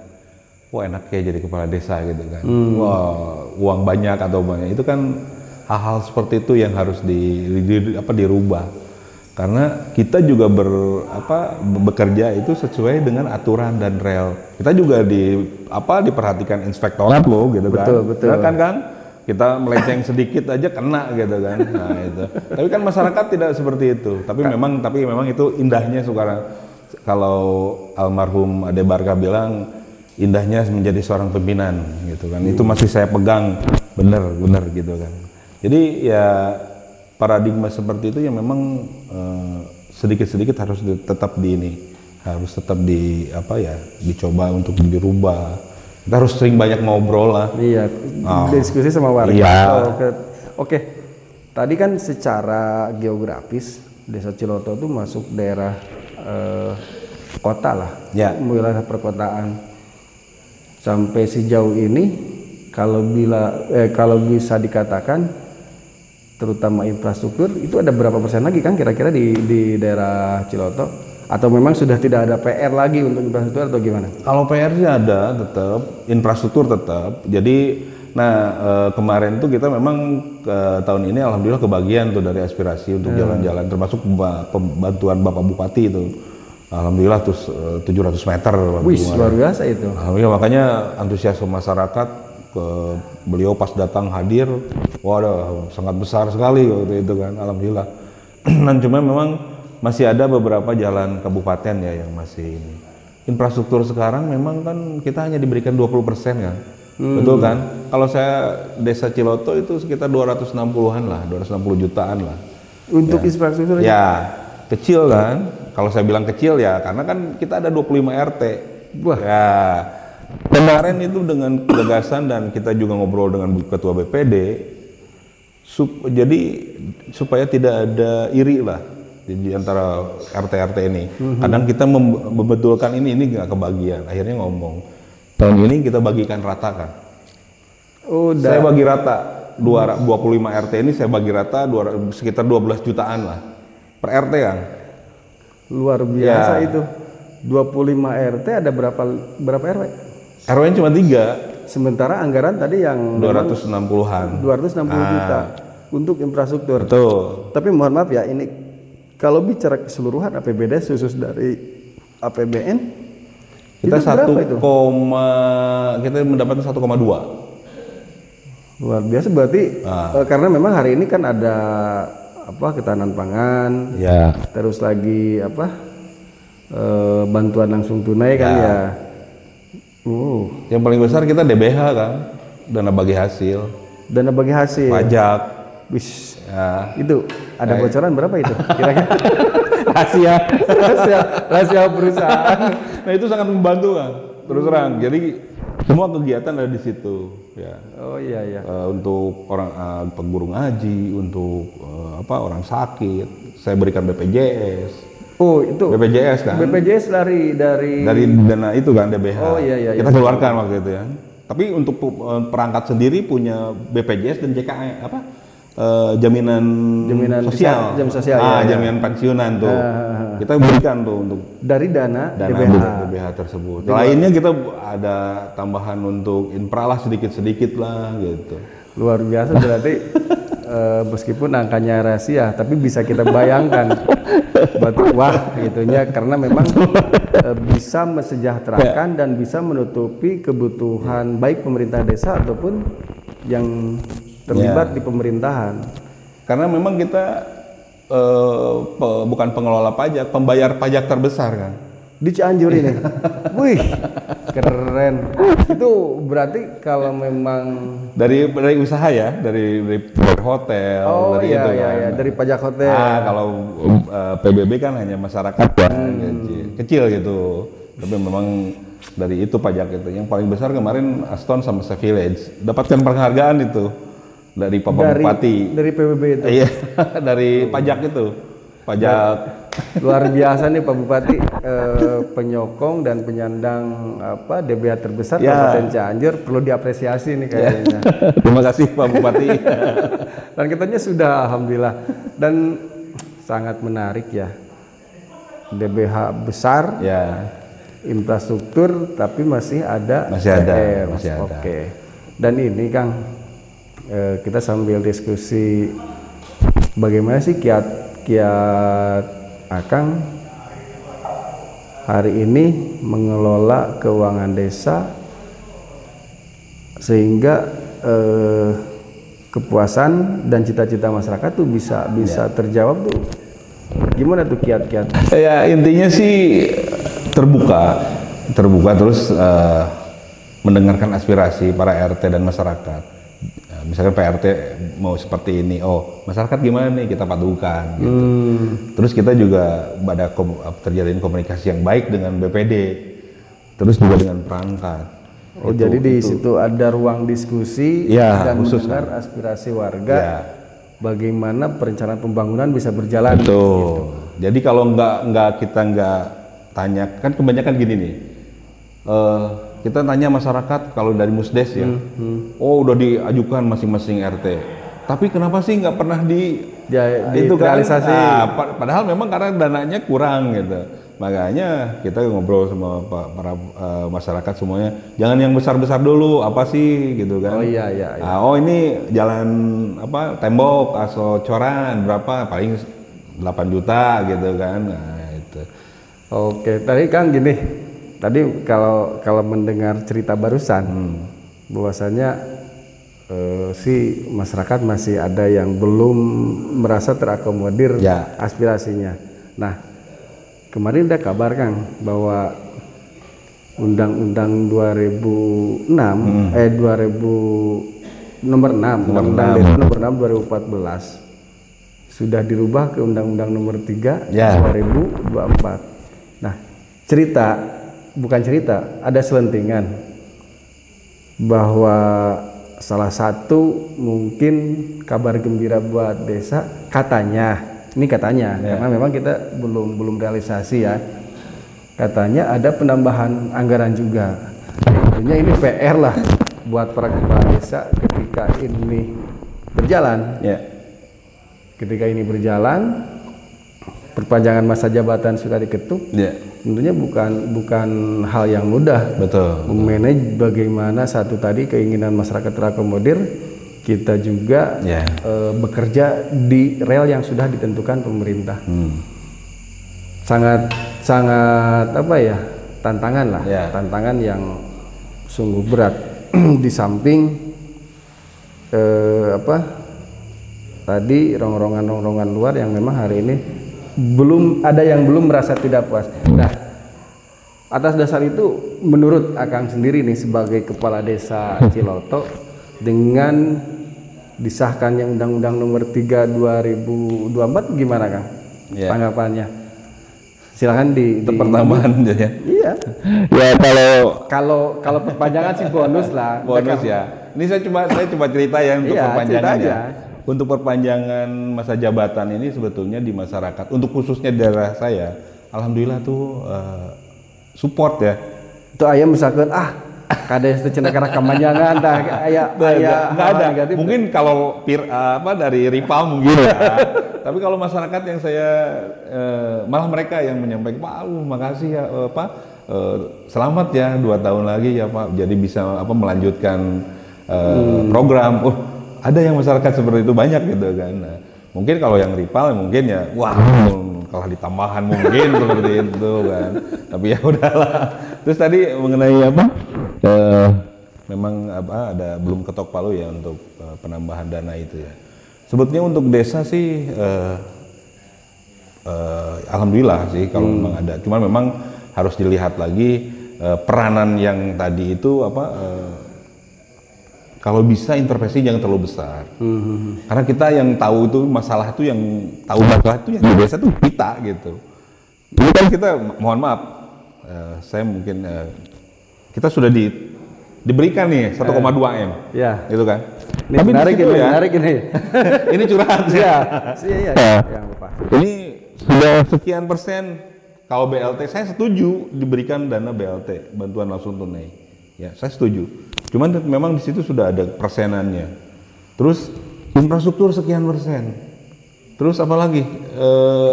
wah enak ya jadi kepala desa gitu kan, wah uang banyak atau banyak. Itu kan hal-hal seperti itu yang harus dirubah. Karena kita juga bekerja itu sesuai dengan aturan dan rel. Kita juga diperhatikan inspektorat loh gitu kan. Betul. Ya kan kita melenceng sedikit aja kena gitu kan. Nah itu. Tapi kan masyarakat tidak seperti itu. Tapi memang itu indahnya sekarang. Kalau almarhum Ade Barka bilang indahnya menjadi seorang pimpinan gitu kan. Itu masih saya pegang bener gitu kan. Jadi ya paradigma seperti itu yang memang sedikit-sedikit harus tetap harus tetap dicoba untuk dirubah. Kita harus sering banyak ngobrol lah. Iya, diskusi sama warga. Iya. Oke. Tadi kan secara geografis Desa Ciloto itu masuk daerah kota lah, wilayah perkotaan. Sampai sejauh ini kalau bisa dikatakan, terutama infrastruktur itu ada berapa persen lagi kan kira-kira di daerah Ciloto? Atau memang sudah tidak ada PR lagi untuk infrastruktur atau gimana? Kalau PR-nya ada tetap, infrastruktur tetap. Jadi, kemarin tuh kita memang tahun ini alhamdulillah kebagian tuh dari aspirasi untuk jalan-jalan, termasuk bantuan Bapak Bupati itu. Alhamdulillah tuh 700 meter. Wih, luar biasa itu. Alhamdulillah, makanya antusiasme masyarakat beliau pas datang hadir, waduh sangat besar sekali waktu itu kan, alhamdulillah. Dan cuma memang masih ada beberapa jalan kabupaten ya yang masih ini. Infrastruktur sekarang memang kan kita hanya diberikan 20% kan. Betul kan? Kalau saya Desa Ciloto itu sekitar 260-an lah, 260 jutaan lah. Untuk infrastruktur? Ya, kecil kan? Kalau saya bilang kecil ya karena kan kita ada 25 RT. Wah. Ya. Kemarin itu dengan gagasan dan kita juga ngobrol dengan Ketua BPD, jadi supaya tidak ada iri lah di antara RT-RT ini. Kadang kita membetulkan ini nggak kebagian, akhirnya ngomong tahun ini kita bagikan rata kan. Saya bagi rata 25 RT ini saya bagi rata sekitar 12 jutaan lah per RT kan. Luar biasa itu. 25 RT ada berapa RW? RW cuma 3. Sementara anggaran tadi yang 260-an. 260 juta untuk infrastruktur. Betul. Tapi mohon maaf ya, ini kalau bicara keseluruhan APBD khusus dari APBN kita kita mendapatkan 1,2. Luar biasa berarti karena memang hari ini kan ada ketahanan pangan. Ya. Terus lagi bantuan langsung tunai kan ya. Yang paling besar kita DBH kan, dana bagi hasil. Dana bagi hasil. Pajak. Wis. Ya. Itu ada bocoran berapa itu? Kira-kira? rahasia perusahaan. Nah itu sangat membantu kan, terus terang. Jadi semua kegiatan ada di situ. Ya. Oh iya. Untuk orang pengurung haji, untuk orang sakit, saya berikan BPJS. Oh itu BPJS kan? BPJS dari dana itu kan DBH. Oh iya. Kita keluarkan waktu itu ya. Tapi untuk perangkat sendiri punya BPJS dan JKE jaminan sosial. Jaminan pensiunan tuh. Kita berikan tuh untuk dari dana DBH tersebut. Lainnya kita ada tambahan untuk infra lah sedikit lah gitu. Luar biasa berarti meskipun angkanya rahasia tapi bisa kita bayangkan berarti wah gitunya karena memang bisa mesejahterakan dan bisa menutupi kebutuhan baik pemerintah desa ataupun yang terlibat di pemerintahan. Karena memang kita bukan pengelola pajak, pembayar pajak terbesar kan. Di Cianjur ini. Wih, keren. Itu berarti kalau memang dari usaha ya, dari hotel, dari itu kan. Dari pajak hotel. Kalau PBB kan hanya masyarakat kecil gitu. Tapi memang dari itu pajak itu. Yang paling besar kemarin Aston sama Village dapatkan penghargaan itu dari Pak Bupati. Dari PBB itu. Iya, dari pajak itu. Pajak luar biasa nih Pak Bupati, penyokong dan penyandang DBH terbesar Kabupaten Cianjur, perlu diapresiasi nih kayaknya. Terima kasih Pak Bupati. Dan katanya sudah alhamdulillah dan sangat menarik ya. DBH besar, infrastruktur tapi masih ada. Oke. Dan ini Kang, kita sambil diskusi bagaimana sih kiat Akang hari ini mengelola keuangan desa sehingga kepuasan dan cita-cita masyarakat tuh bisa terjawab tuh. Gimana tuh kiat-kiat? Ya intinya sih terbuka terus mendengarkan aspirasi para RT dan masyarakat. misalkan PRT mau seperti ini, oh masyarakat gimana nih, kita padukan gitu. Terus kita juga ada terjalin komunikasi yang baik dengan BPD, terus juga dengan perangkat. Oh jadi di situ ada ruang diskusi dan mendengar aspirasi warga, bagaimana perencanaan pembangunan bisa berjalan. Betul. Gitu. Jadi kalau kita nggak tanya, kan kebanyakan gini nih. Kita tanya masyarakat kalau dari Musdes ya, oh udah diajukan masing-masing RT, tapi kenapa sih nggak pernah itu realisasi? Kan, padahal memang karena dananya kurang gitu, makanya kita ngobrol sama para masyarakat semuanya, jangan yang besar-besar dulu, apa sih gitu kan? Oh iya. Nah, oh ini jalan tembok atau coran berapa, paling 8 juta gitu kan? Nah itu. Oke, tadi kan gini. Tadi kalau mendengar cerita barusan, bahwasanya si masyarakat masih ada yang belum merasa terakomodir aspirasinya. Nah, kemarin ada kabar Kang bahwa Undang-Undang 2006 nomor 6 2014 sudah dirubah ke Undang-Undang nomor 3 2024. Nah, ada selentingan bahwa salah satu mungkin kabar gembira buat desa katanya karena memang kita belum realisasi ya, katanya ada penambahan anggaran juga. Tentunya ini PR lah buat para kepala desa ketika ini berjalan. Ketika ini berjalan, perpanjangan masa jabatan sudah diketuk. Tentunya bukan hal yang mudah. Betul. Memanage bagaimana satu tadi keinginan masyarakat terakomodir, kita juga bekerja di rel yang sudah ditentukan pemerintah. Sangat tantangan lah, tantangan yang sungguh berat. Di samping tadi rongrongan luar yang memang hari ini belum merasa tidak puas. Nah, atas dasar itu menurut Akang sendiri nih sebagai kepala desa Ciloto, dengan disahkannya Undang-Undang nomor 3 2024 gimana Kang? Tanggapannya? Silakan di pertambahan ya. Iya. Ya kalau perpanjangan sih bonus lah. Bonus ya. Ini saya coba cerita ya untuk perpanjangan ya. Untuk perpanjangan masa jabatan ini sebetulnya di masyarakat, untuk khususnya daerah saya, alhamdulillah tuh support ya. Itu ayam misalkan kades itu cenah karena kemanjangan nggak ada. Negatif. Mungkin kalau dari rival mungkin ya. Tapi kalau masyarakat yang saya malah mereka yang menyampaikan, Pak, makasih ya selamat ya 2 tahun lagi ya Pak, jadi bisa melanjutkan program. Ada yang masyarakat seperti itu banyak gitu kan. Nah, mungkin kalau yang rival mungkin ya kalah di tambahan mungkin seperti itu kan. Tapi ya udahlah. Terus tadi mengenai memang ada belum ketok palu ya untuk penambahan dana itu ya. Sebetulnya untuk desa sih alhamdulillah sih kalau memang ada. Cuman memang harus dilihat lagi peranan yang tadi itu kalau bisa intervensi jangan terlalu besar. Karena kita yang tahu itu masalah itu, yang tahu masalah itu yang di desa itu kita gitu. Ini kan kita, mohon maaf, saya mungkin kita sudah diberikan nih 1,2 M, gitu kan. Ini tapi menarik ini. Ini curhat ya. Iya. Ini sudah sekian persen. Kalau BLT saya setuju diberikan dana BLT, bantuan langsung tunai. Ya, saya setuju. Cuman memang di situ sudah ada persenannya. Terus infrastruktur sekian persen. Terus apa lagi?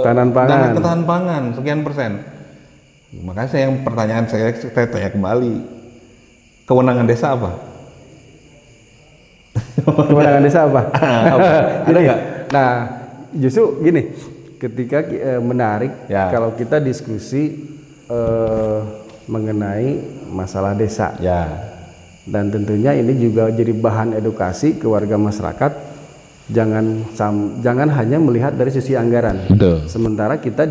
Dana ketahanan pangan sekian persen. Makanya pertanyaan saya tanya kembali. Kewenangan desa apa? Kewenangan desa apa? Ada nggak? Nah, justru gini. Ketika menarik kalau kita diskusi mengenai masalah desa. Dan tentunya ini juga jadi bahan edukasi ke warga masyarakat, jangan hanya melihat dari sisi anggaran. Betul. Sementara kita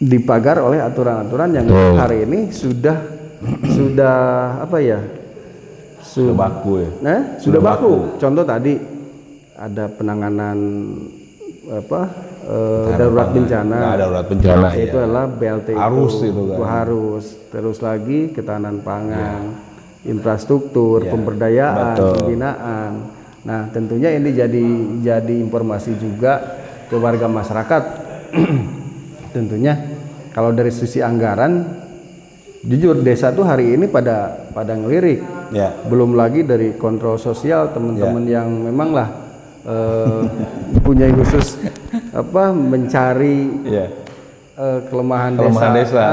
dipagar oleh aturan-aturan yang hari ini sudah sudah baku ya. Nah, sudah baku. Contoh tadi ada penanganan darurat bencana. Nah, darurat bencana itu adalah BLT harus itu kan. Harus. Terus lagi ketahanan pangan, infrastruktur, pemberdayaan, pembinaan. Nah, tentunya ini jadi informasi juga ke warga masyarakat. Tentunya kalau dari sisi anggaran, jujur desa tuh hari ini pada ngelirik. Belum lagi dari kontrol sosial teman-teman yang memang lah punya khusus mencari kelemahan desa.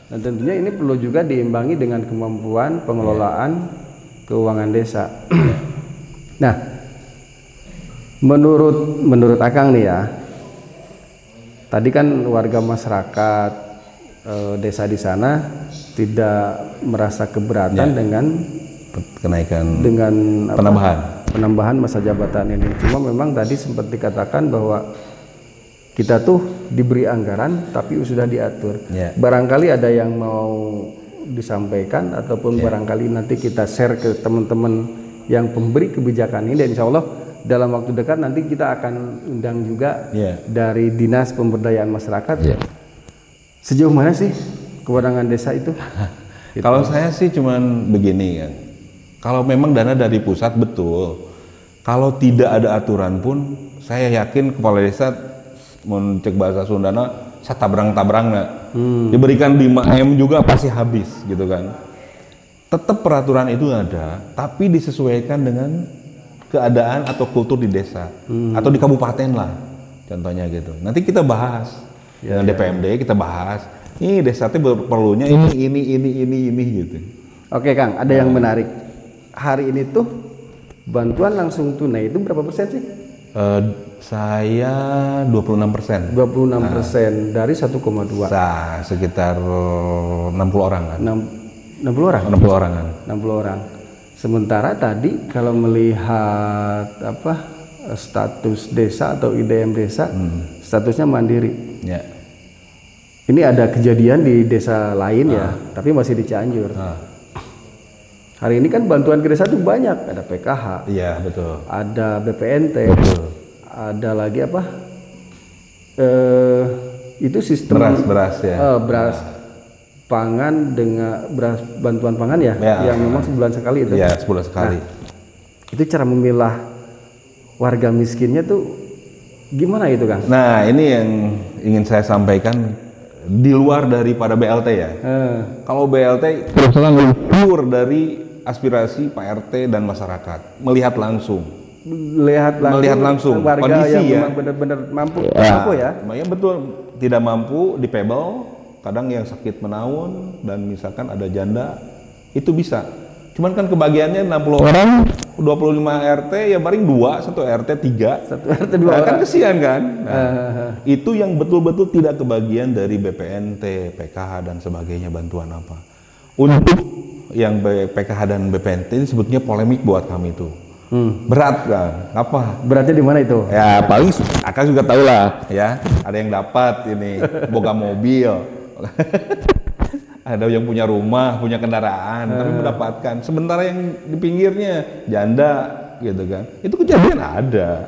Dan tentunya ini perlu juga diimbangi dengan kemampuan pengelolaan keuangan desa. Nah, menurut Akang nih ya, tadi kan warga masyarakat desa di sana tidak merasa keberatan dengan kenaikan, dengan penambahan masa jabatan ini. Cuma memang tadi sempat dikatakan bahwa kita tuh diberi anggaran tapi sudah diatur. Barangkali ada yang mau disampaikan ataupun barangkali nanti kita share ke teman-teman yang pemberi kebijakan ini, dan insya Allah dalam waktu dekat nanti kita akan undang juga dari Dinas Pemberdayaan Masyarakat. Sejauh mana sih kewenangan desa itu? Kalau saya sih cuman begini kan, kalau memang dana dari pusat betul, kalau tidak ada aturan pun saya yakin kepala desa mencek bahasa Sundana saya tabrang-tabrang diberikan 5M juga pasti habis gitu kan. Tetap peraturan itu ada, tapi disesuaikan dengan keadaan atau kultur di desa atau di kabupaten lah, contohnya gitu. Nanti kita bahas dengan DPMD, kita bahas ini desa itu perlunya ini gitu. Oke Kang, ada yang menarik. Hari ini tuh bantuan langsung tunai itu berapa persen sih? Saya 26%. 26% dari 1,2. Nah, sekitar 60 orang kan. 60 orang? 60 orang kan. 60 orang. Sementara tadi kalau melihat status desa atau IDM desa, statusnya mandiri. Ini ada kejadian di desa lain ya, tapi masih di Cianjur. Hari ini kan bantuan ke desa tuh banyak, ada PKH. Iya, betul. Ada BPNT. Betul. Ada lagi itu sistem beras ya. Beras pangan dengan beras bantuan pangan ya, yang memang sebulan sekali itu. Iya, sebulan sekali. Nah, itu cara memilah warga miskinnya tuh gimana itu Kang? Nah, ini yang ingin saya sampaikan di luar daripada BLT ya. Kalau BLT terus terang pure dari aspirasi Pak RT dan masyarakat, melihat langsung warga kondisi yang ya, memang benar-benar mampu ya. Ya betul, tidak mampu dipebel, kadang yang sakit menaun dan misalkan ada janda itu bisa. Cuman kan kebagiannya 60 orang, 25 RT ya paling 2, 1 RT 3. 1 RT 2 orang. Kan kesian kan? Itu yang betul-betul tidak kebagian dari BPNT, PKH dan sebagainya, bantuan apa. Untuk yang PKH dan BPNT ini sebetulnya polemik buat kami itu. Berat kan? Apa? Beratnya di mana itu? Ya paling Akang juga tahu lah ya. Ada yang dapat ini boga mobil. Ada yang punya rumah, punya kendaraan, tapi mendapatkan. Sementara yang di pinggirnya janda, gitu kan? Itu kejadian ada,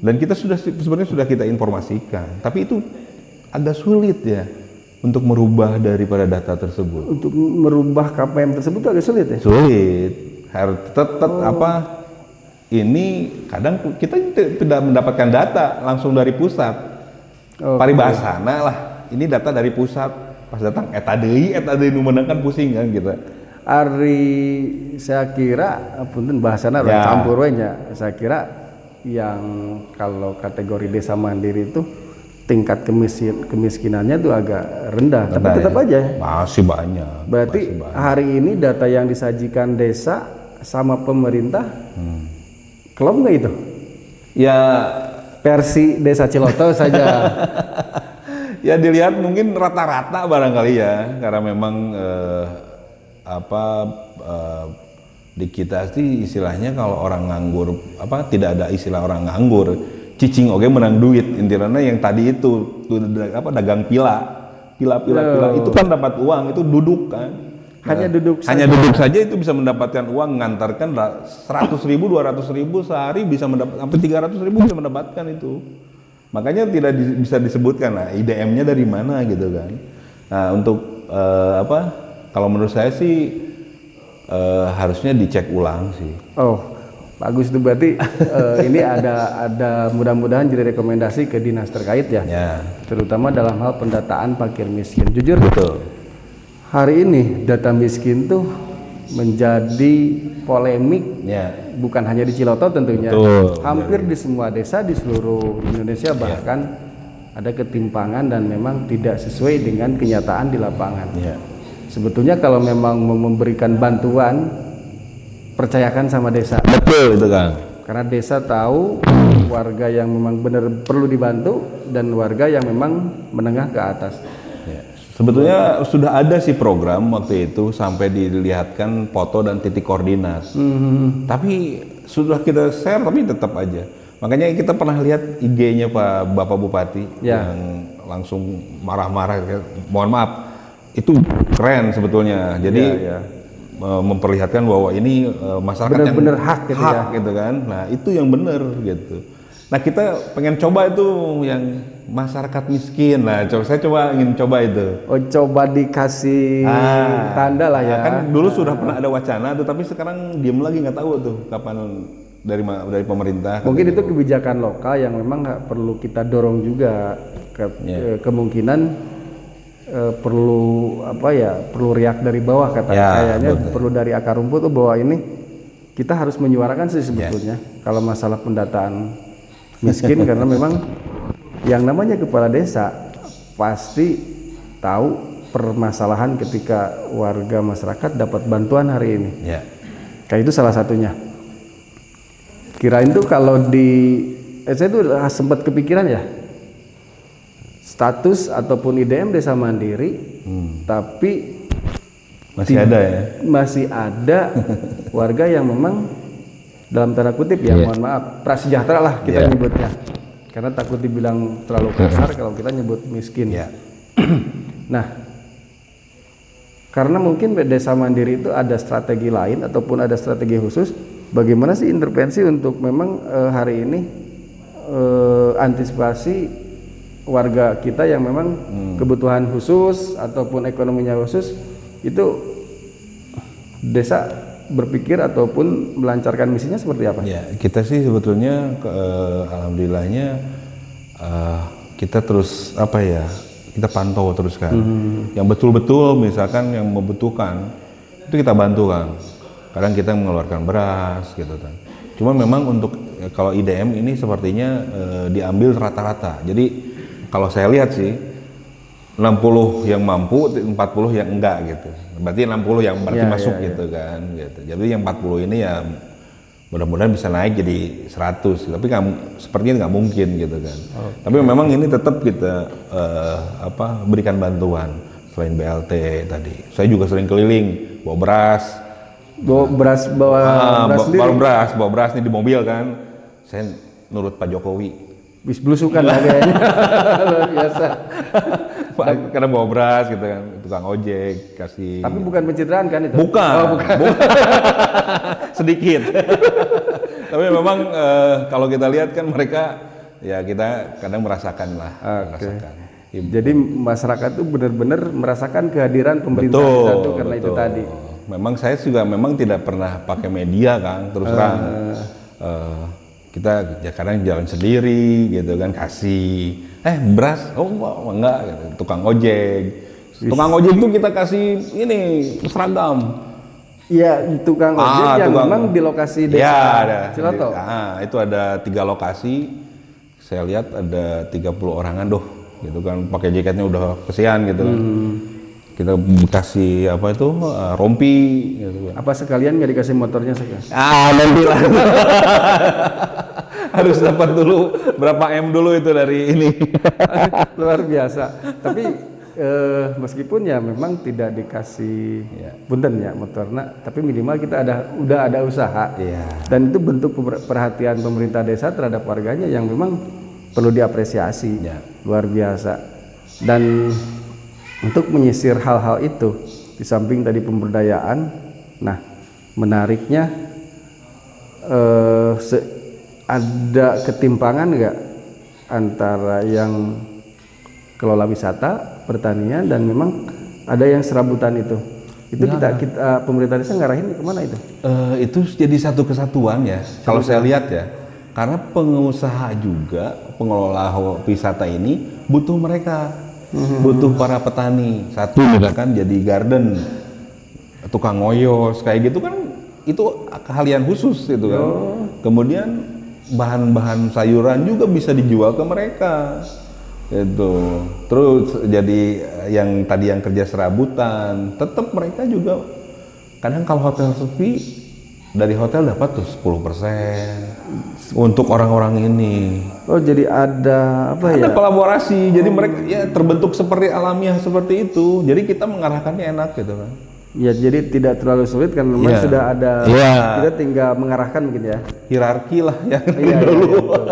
dan kita sebenarnya sudah kita informasikan. Tapi itu agak sulit ya untuk merubah daripada data tersebut. Untuk merubah KPM tersebut agak sulit ya? Sulit. Harus tetap ini kadang kita tidak mendapatkan data langsung dari pusat. Paribasana lah. Ini data dari pusat. Pas datang eta deui nu meunang kan pusing kan gitu. Saya kira punten bahasana orang campur we nya. Saya kira yang kalau kategori desa mandiri itu tingkat kemiskinannya tuh agak rendah, tapi tetap aja masih banyak. Berarti hari ini data yang disajikan desa sama pemerintah klop nggak itu? Ya versi desa Ciloto saja. Ya dilihat mungkin rata-rata barangkali ya, karena memang di kita sih istilahnya kalau orang nganggur tidak ada istilah orang nganggur, cicing oke menang duit, intinya yang tadi itu dagang pila itu kan dapat uang, itu duduk kan. Hanya duduk saja itu bisa mendapatkan uang, mengantarkan 100.000, 200.000 sehari, bisa mendapat sampai 300.000 bisa mendapatkan itu. Makanya tidak bisa disebutkan lah IDM-nya dari mana gitu kan. Nah untuk kalau menurut saya sih harusnya dicek ulang sih. Oh bagus itu berarti ini ada mudah-mudahan jadi rekomendasi ke dinas terkait ya. Terutama dalam hal pendataan parkir miskin. Jujur betul. Hari ini data miskin tuh menjadi polemik, bukan hanya di Ciloto tentunya, hampir di semua desa di seluruh Indonesia, bahkan ada ketimpangan dan memang tidak sesuai dengan kenyataan di lapangan. Sebetulnya kalau memang mau memberikan bantuan, percayakan sama desa. Betul itu Kang. Karena desa tahu warga yang memang benar perlu dibantu dan warga yang memang menengah ke atas. Sebetulnya sudah ada sih program waktu itu sampai dilihatkan foto dan titik koordinat. Tapi sudah kita share tapi tetap aja. Makanya kita pernah lihat IG-nya Pak Bapak Bupati yang langsung marah-marah. Mohon maaf, itu keren sebetulnya. Jadi memperlihatkan bahwa ini masyarakat benar-benar hak gitu kan. Nah itu yang benar gitu. Nah kita pengen coba itu yang masyarakat miskin. Nah saya ingin coba itu. Oh coba dikasih tanda lah ya. Kan dulu sudah pernah ada wacana tuh, tapi sekarang diem lagi, nggak tahu tuh kapan dari pemerintah. Mungkin itu kebijakan lokal yang memang perlu kita dorong juga. Kemungkinan perlu perlu riak dari bawah kayaknya perlu dari akar rumput tuh bahwa ini kita harus menyuarakan sih sebetulnya kalau masalah pendataan miskin karena memang yang namanya kepala desa pasti tahu permasalahan ketika warga masyarakat dapat bantuan hari ini. Kayak itu salah satunya. Kirain tuh kalau saya tuh sempat kepikiran ya status ataupun IDM desa mandiri, tapi masih ada warga yang memang dalam tanda kutip mohon maaf prasejahtera lah kita nyebutnya. Karena takut dibilang terlalu kasar kalau kita nyebut miskin. Nah, karena mungkin desa mandiri itu ada strategi lain ataupun ada strategi khusus, bagaimana sih intervensi untuk memang hari ini antisipasi warga kita yang memang kebutuhan khusus ataupun ekonominya khusus itu desa berpikir ataupun melancarkan misinya seperti apa? Kita sih sebetulnya alhamdulillahnya kita terus kita pantau terus kan. Yang betul-betul misalkan yang membutuhkan itu kita bantu kan. Kadang kita mengeluarkan beras gitu kan. Cuma memang untuk kalau IDM ini sepertinya diambil rata-rata. Jadi kalau saya lihat sih 60 yang mampu, 40 yang enggak gitu. Berarti 60 yang berarti masuk gitu kan gitu. Jadi yang 40 ini ya mudah-mudahan bisa naik jadi 100. Tapi sepertinya nggak mungkin gitu kan. Tapi memang ini tetap kita berikan bantuan selain BLT tadi. Saya juga sering keliling bawa beras. Bawa beras nih di mobil kan. Saya nurut Pak Jokowi. Bis belusukan lah kayaknya. Luar biasa. Karena bawa beras gitu kan, tukang ojek kasih. Tapi bukan pencitraan kan itu? Bukan. Sedikit. Tapi memang kalau kita lihat kan mereka kita kadang merasakan lah. Merasakan. Jadi masyarakat itu benar-benar merasakan kehadiran pemerintah itu karena itu tadi. Memang saya juga memang tidak pernah pakai media kan, terus terang. Kita kadang jalan sendiri gitu kan, kasih beras enggak gitu. Tukang ojek itu kita kasih ini seragam. Tukang ojek yang memang di lokasi desa Ciloto. Itu ada 3 lokasi. Saya lihat ada 30 orangan gitu kan, pakai jaketnya udah kesian gitu kan. Kita kasih rompi gitu kan. Apa sekalian nggak dikasih motornya sekalian? Nanti lah. Harus dapat dulu berapa M dulu itu dari ini. Luar biasa. Tapi meskipun memang tidak dikasih punten motornya, tapi minimal kita udah ada usaha. Dan itu bentuk perhatian pemerintah desa terhadap warganya yang memang perlu diapresiasi. Luar biasa. Dan untuk menyisir hal-hal itu, di samping tadi pemberdayaan. Nah, menariknya ada ketimpangan nggak antara yang kelola wisata, pertanian, dan memang ada yang serabutan itu kita pemerintah desa ngarahin kemana itu? Itu jadi satu kesatuan ya, kalau saya lihat ya, karena pengusaha juga, pengelola wisata ini butuh mereka, butuh para petani. Satu misalkan jadi garden, tukang ngoyos, kayak gitu kan, itu keahlian khusus itu kan. Kemudian bahan-bahan sayuran juga bisa dijual ke mereka. Itu terus jadi yang tadi yang kerja serabutan, tetap mereka juga kadang kalau hotel sepi dari hotel dapat tuh 10% untuk orang-orang ini. Oh, jadi ada apa ada ya? Kolaborasi. Jadi mereka ya terbentuk seperti alamiah seperti itu. Jadi kita mengarahkannya enak gitu kan. Ya, jadi tidak terlalu sulit kan memang sudah ada. Kita tinggal mengarahkan mungkin ya. Hierarki lah yang dulu. Iya, betul.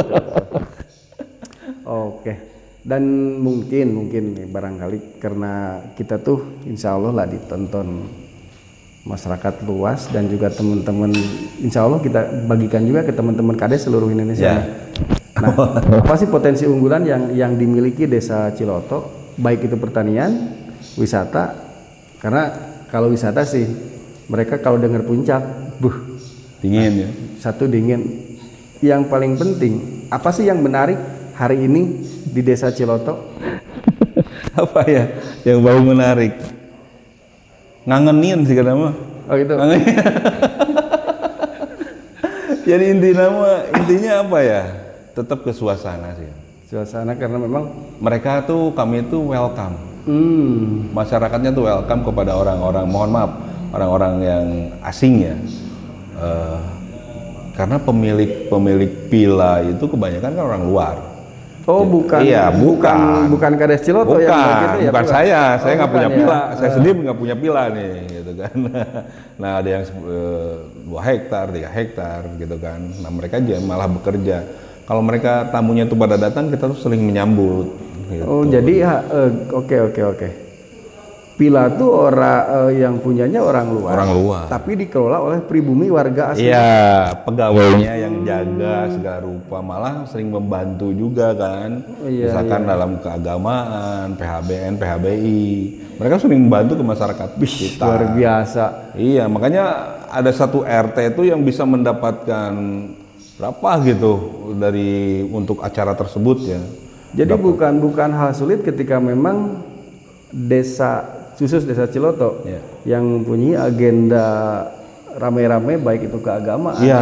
Oke. Dan mungkin nih barangkali karena kita tuh insya Allah lah ditonton masyarakat luas dan juga teman-teman, insya Allah kita bagikan juga ke teman-teman KADES seluruh Indonesia. Nah, apa sih potensi unggulan yang dimiliki Desa Ciloto, baik itu pertanian, wisata? Karena kalau wisata sih mereka kalau dengar puncak, dingin ya. Satu dingin. Yang paling penting, apa sih yang menarik hari ini di Desa Ciloto? Apa ya yang baru menarik? Ngangenin sih kadang mah. Oh gitu. Jadi intinya apa ya? Tetap ke suasana sih. Suasana karena memang mereka tuh, kami tuh welcome. Masyarakatnya tuh welcome kepada orang-orang, mohon maaf, orang-orang yang asing ya. Karena pemilik villa itu kebanyakan kan orang luar. Oh, bukan. Iya, bukan KADES Ciloto yang begitu ya. Bukan saya nggak punya villa. Saya sendiri nggak punya villa nih, gitu kan. Nah, ada yang 2 hektar, 3 hektar, gitu kan. Nah, mereka aja malah bekerja. Kalau mereka tamunya itu pada datang, kita tuh sering menyambut. Gitu. Oh, jadi oke. Villa tuh orang yang punyanya orang luar. Tapi dikelola oleh pribumi warga asli. Iya, pegawainya yang jaga segala rupa, malah sering membantu juga kan. Misalkan dalam keagamaan, PHBN, PHBI. Mereka sering membantu ke masyarakat kita. Luar biasa. Iya, makanya ada satu RT itu yang bisa mendapatkan berapa gitu dari untuk acara tersebut ya. Jadi bukan hal sulit ketika memang khusus Desa Ciloto yang mempunyai agenda rame-rame baik itu keagamaan. Iya.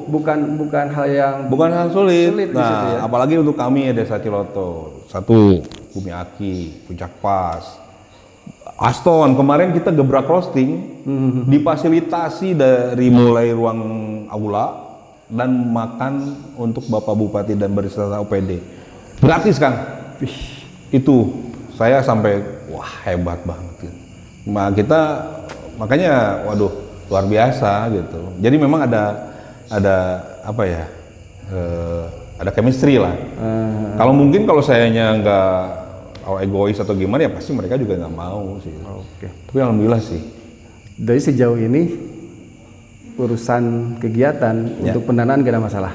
Bukan hal sulit. Nah, apalagi untuk kami ya Desa Ciloto. Satu, Bumi Aki, Puncak Pas, Aston. Kemarin kita gebrak roasting, difasilitasi dari mulai ruang aula dan makan untuk Bapak Bupati dan beserta OPD. Gratis, Kang. Itu saya sampai wah, hebat banget. Nah, kita makanya waduh luar biasa gitu. Jadi memang ada apa ya? Ada chemistry lah. Kalau sayanya nggak egois atau gimana ya pasti mereka juga nggak mau sih. Oke. Tapi alhamdulillah sih. Dari sejauh ini urusan kegiatan untuk pendanaan gak ada masalah.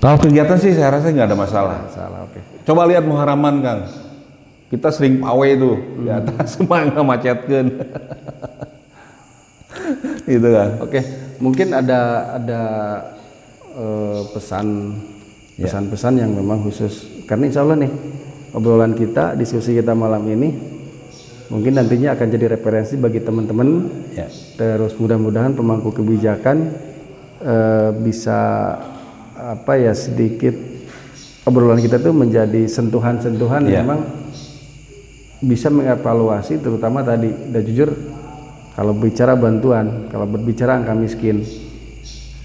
Kalau kegiatan sih saya rasa nggak ada masalah. Oke. Coba lihat Muharaman, Kang. Kita sering pawe itu di atas semangka macetkeun. Gitu kan. Oke, mungkin ada pesan-pesan yang memang khusus karena insya Allah nih obrolan kita, diskusi kita malam ini mungkin nantinya akan jadi referensi bagi teman-teman. Terus mudah-mudahan pemangku kebijakan bisa sedikit obrolan kita tuh menjadi sentuhan-sentuhan yang memang bisa mengevaluasi, terutama tadi udah jujur kalau bicara bantuan, kalau berbicara angka miskin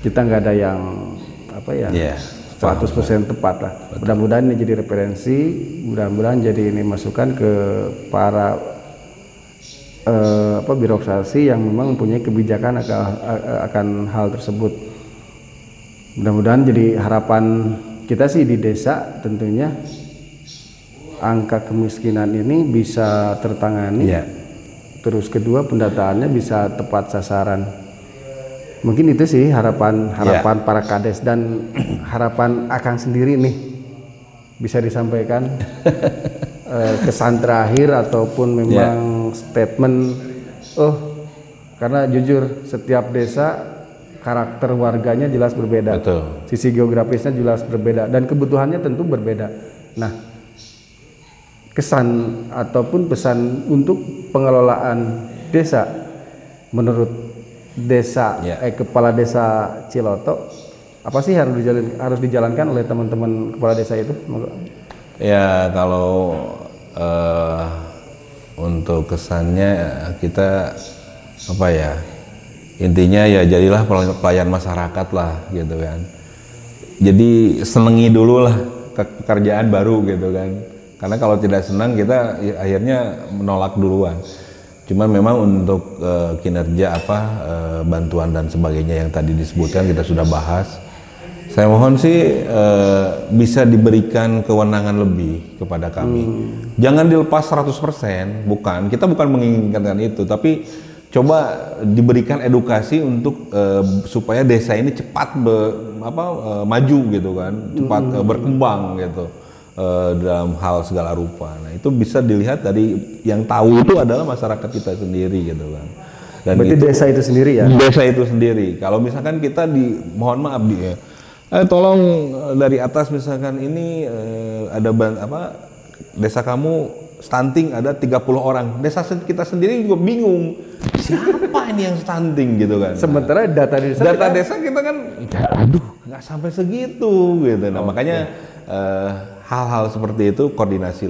kita nggak ada yang 100% tepat lah. Mudah-mudahan ini jadi referensi, mudah-mudahan jadi ini masukan ke para birokrasi yang memang mempunyai kebijakan akan hal tersebut. Mudah-mudahan jadi harapan kita sih di desa tentunya angka kemiskinan ini bisa tertangani Terus kedua, pendataannya bisa tepat sasaran. Mungkin itu sih harapan para kades, dan harapan Akang sendiri nih bisa disampaikan kesan terakhir ataupun memang statement. Karena jujur setiap desa karakter warganya jelas berbeda. Betul. Sisi geografisnya jelas berbeda dan kebutuhannya tentu berbeda. Nah, kesan ataupun pesan untuk pengelolaan desa menurut kepala desa Ciloto, apa sih harus dijalankan oleh teman-teman kepala desa itu? Ya, kalau untuk kesannya kita apa ya, intinya ya jadilah pelayan masyarakat lah gitu kan. Jadi senengi dulu lah pekerjaan baru gitu kan, karena kalau tidak senang kita akhirnya menolak duluan. Cuman memang untuk kinerja bantuan dan sebagainya yang tadi disebutkan kita sudah bahas. Saya mohon sih bisa diberikan kewenangan lebih kepada kami. Jangan dilepas 100%, kita bukan menginginkan itu, tapi coba diberikan edukasi untuk supaya desa ini cepat maju gitu kan, cepat berkembang gitu dalam hal segala rupa. Nah, itu bisa dilihat dari yang tahu itu adalah masyarakat kita sendiri gitu kan. Dan berarti desa itu sendiri ya? Desa itu sendiri. Kalau misalkan kita mohon maaf tolong dari atas misalkan ini ada desa kamu stunting ada 30 orang. Desa kita sendiri juga bingung. Siapa ini yang stunting gitu kan. Sementara data desa kita kan nggak sampai segitu gitu. Nah, makanya hal-hal seperti itu koordinasi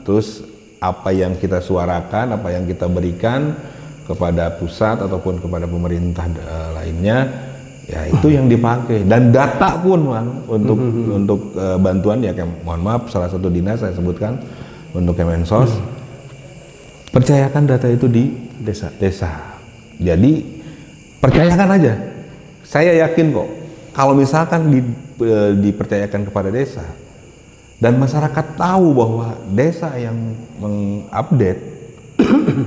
terus apa yang kita suarakan, apa yang kita berikan kepada pusat ataupun kepada pemerintah lainnya, ya itu yang dipakai. Dan data pun untuk bantuan ya, mohon maaf salah satu dinas saya sebutkan untuk Kemensos, percayakan data itu di desa. Jadi percayakan aja. Saya yakin kok kalau misalkan dipercayakan kepada desa dan masyarakat tahu bahwa desa yang mengupdate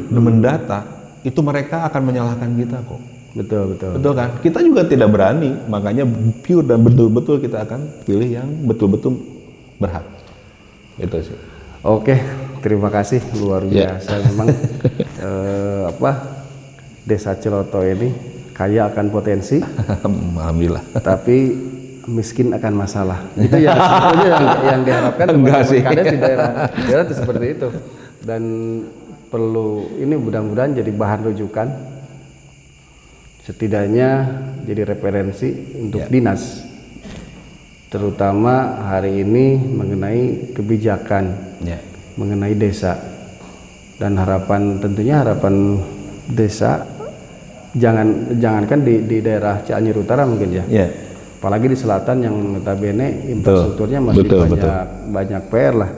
dan mendata, itu mereka akan menyalahkan kita kok. Betul kan? Kita juga tidak berani, makanya pure dan betul-betul kita akan pilih yang betul-betul berhak. Itu sih. Oke, terima kasih, luar biasa memang Desa Ciloto ini kaya akan potensi, alhamdulillah. Tapi miskin akan masalah. Itu yang sebetulnya yang diharapkan teman-teman kades di daerah itu seperti itu. Dan perlu ini mudah-mudahan jadi bahan rujukan, setidaknya jadi referensi untuk dinas, terutama hari ini mengenai kebijakan mengenai desa. Dan tentunya harapan desa jangankan di daerah Cianjur Utara mungkin ya. Apalagi di selatan yang notabene infrastrukturnya masih banyak PR lah.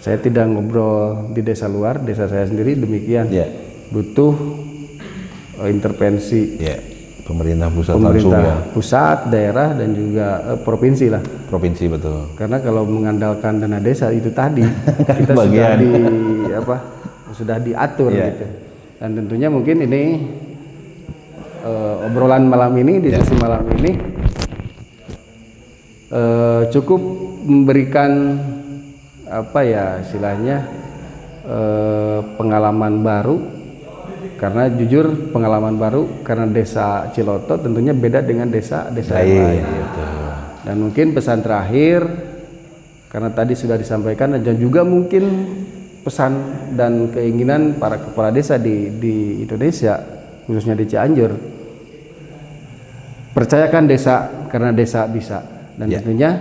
Saya tidak ngobrol di desa luar, desa saya sendiri demikian. Butuh intervensi pemerintah pusat, daerah dan juga provinsi lah. Provinsi, betul. Karena kalau mengandalkan dana desa itu tadi kita sudah diatur gitu. Dan tentunya mungkin ini obrolan malam ini, diskusi malam ini cukup memberikan istilahnya pengalaman baru, karena jujur pengalaman baru karena desa Ciloto tentunya beda dengan desa-desa yang lain. Dan mungkin pesan terakhir, karena tadi sudah disampaikan, dan juga mungkin pesan dan keinginan para kepala desa di Indonesia, khususnya di Cianjur, percayakan desa karena desa bisa. Dan tentunya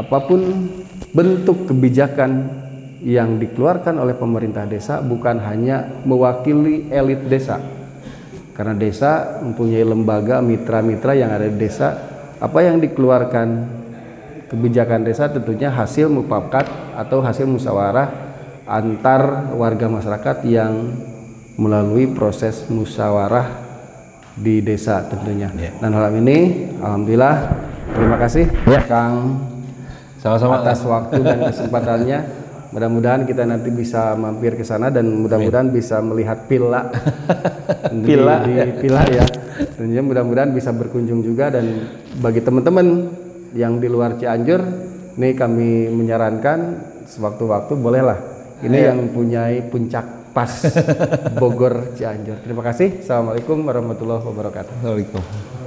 apapun bentuk kebijakan yang dikeluarkan oleh pemerintah desa bukan hanya mewakili elit desa, karena desa mempunyai lembaga mitra-mitra yang ada di desa. Apa yang dikeluarkan kebijakan desa tentunya hasil mufakat atau hasil musyawarah antar warga masyarakat yang melalui proses musyawarah di desa tentunya. Dan hal ini alhamdulillah terima kasih Kang sama-sama atas waktu dan kesempatannya. Mudah-mudahan kita nanti bisa mampir ke sana dan mudah-mudahan bisa melihat villa villa ya. Tentunya mudah-mudahan bisa berkunjung juga, dan bagi teman-teman yang di luar Cianjur, nih kami menyarankan sewaktu-waktu bolehlah. Ini yang mempunyai puncak pas Bogor Cianjur. Terima kasih. Assalamualaikum warahmatullahi wabarakatuh. Waalaikumsalam.